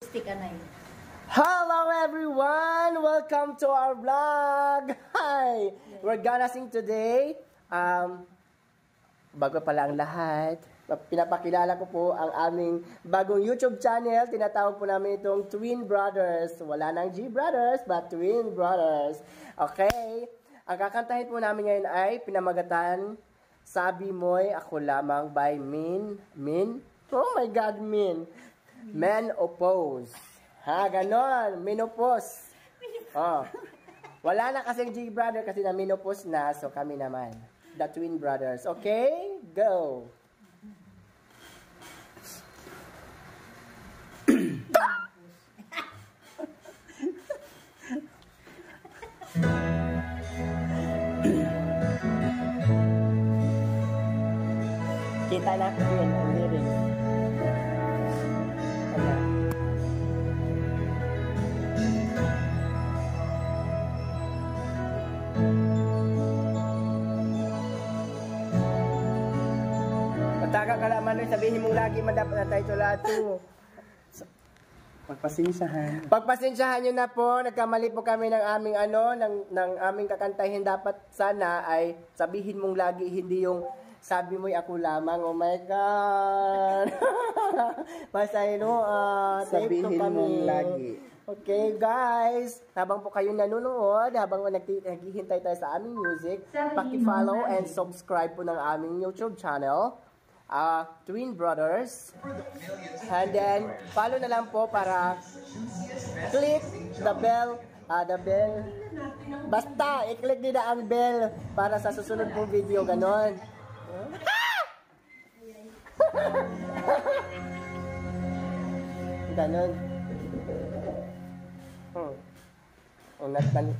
Stick ka na yun. Hello everyone! Welcome to our vlog! Hi! We're gonna sing today. Bago pala ang lahat, pinapakilala ko po ang aming bagong YouTube channel. Tinatawag po namin itong Twin Brothers. Wala nang G Brothers, but Twin Brothers. Okay? Ang kakantahin po namin ngayon ay pinamagatan, Sabi Mo'y Ako Lamang by Min. Oh my God, Min. Menopause. Ha, ganon. Menopause. Oh. Wala na kasing G brother kasi na menopause na. So kami naman. The Twin Brothers. Okay? Go. Kita na ko yun. Ang lyrics. Mataka ka naman, sabihin mong lagi dapat na tayo lato. Pagpasensyahan nyo na po, nagkamali po kami ng aming ng aming kakantahin. Dapat sana ay sabihin mong lagi, hindi yung sabi mo'y ako lamang. Oh my God! Sabihin mong lagi. Okay guys, habang po kayo nanonood, habang naghihintay tayo sa aming music, paki-follow and subscribe po ng aming YouTube channel, Twin Brothers. And then, follow na lang po para click the bell, basta, i-click din na ang bell para sa susunod pong video, ganon. Ganon. Unat na.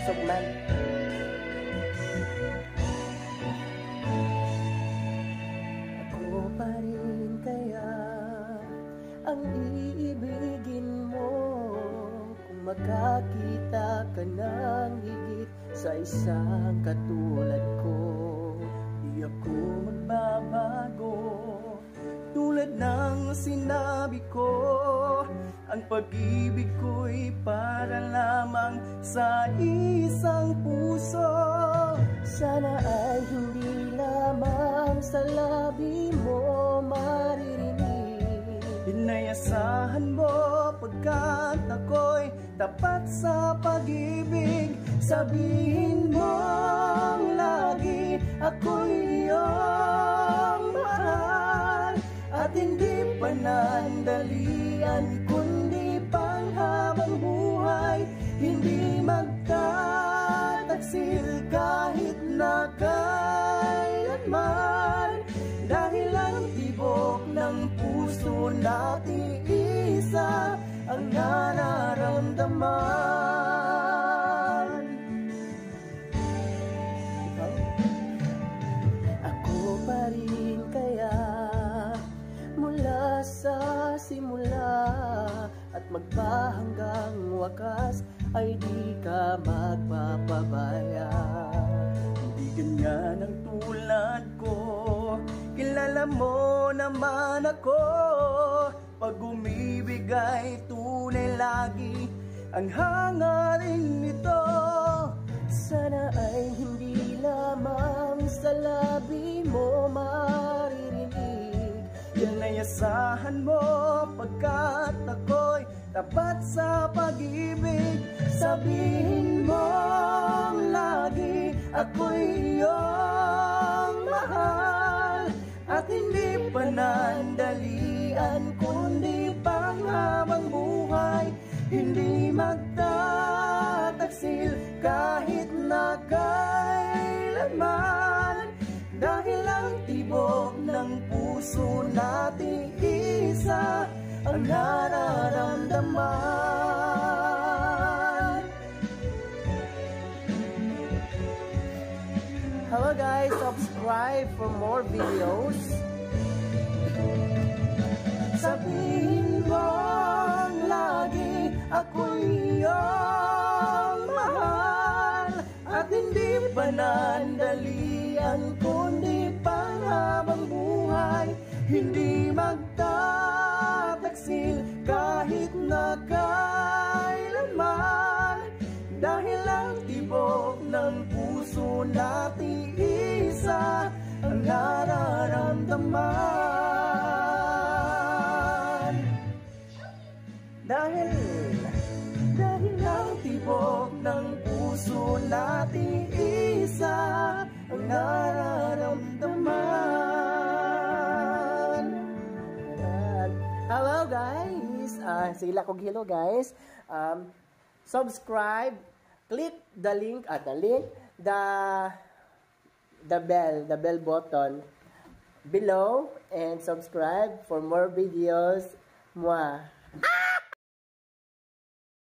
Sugman. Ako pa rin kaya ang iibigin mo kung makakita ka ng higit sa isang katulad ko. Di ako magbabago tulad ng sinabi ko. Ang pag-ibig ko'y para lamang sa isang puso. Sana ay hindi lamang sa labi mo maririnig. Inayasahan mo pagkat ako'y tapat sa pag-ibig. Sabihin mo lagi ako'y iyong mahal. At hindi panandalian kundi panghabang buhay. Hindi magtataksil kahit na kailanman. Dahil ang tibok ng puso nating isa ang nararamdaman. Ako pa rin kaya mula sa simula at magpahanggang wakas ay di ka magpapabaya. Hindi ganyan ang tulad ko, kilala mo naman ako. Pag umibig ay tunay lagi ang hangarin nito. Sana ay hindi lamang sa labi mo maririnig. Inayasahan mo pagkat ako'y tapat sa pag-ibig. Sabihin mo lagi ako'y iyong mahal. At hindi panandalian kundi panghabang buhay. Hindi magtataksil kahit na kailanman. Dahil ang tibok ng puso nating isa ang nararamdaman. Hello guys, subscribe for more videos. Sabihin mo ang lahat ako'y iyong mahal at hindi panandalian kundi panghabang buhay, hindi magtataksil kahit na kailanman, dahil ang tibok ng puso natin isa ang nararamdaman. Dahil ang tibok ng puso natin isa ang nararamdaman. Hello guys! Sila kong hello guys. Subscribe, click the link the bell button below and subscribe for more videos. Mwah!